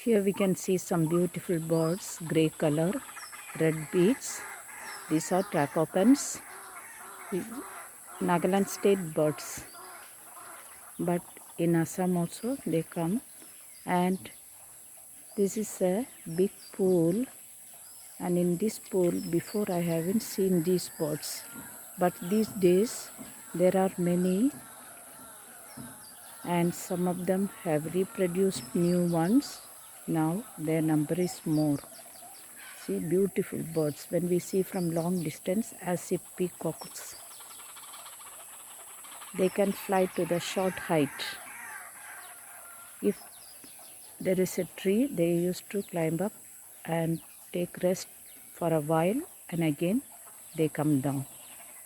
Here we can see some beautiful birds, grey color, red beaks. These are tracopans, Nagaland state birds. But in Assam also they come. And this is a big pool. And in this pool, before I haven't seen these birds. But these days there are many, and some of them have reproduced new ones. Now their number is more. See, beautiful birds when we see from long distance, as if peacocks. They can fly to the short height. If there is a tree, they used to climb up and take rest for a while, and again they come down.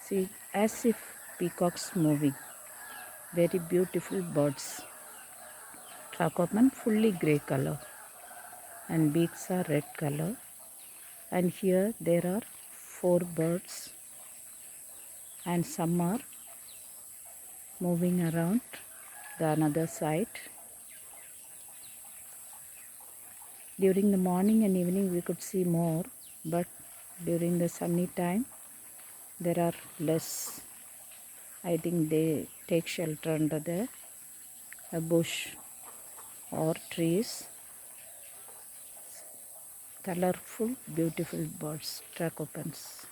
See, as if peacocks moving. Very beautiful birds. Tracoman fully grey color and beaks are red color. And here there are 4 birds, and some are moving around the another side. During the morning and evening we could see more, but during the sunny time there are less. I think they take shelter under a bush or trees. Colorful, beautiful birds, tracopans.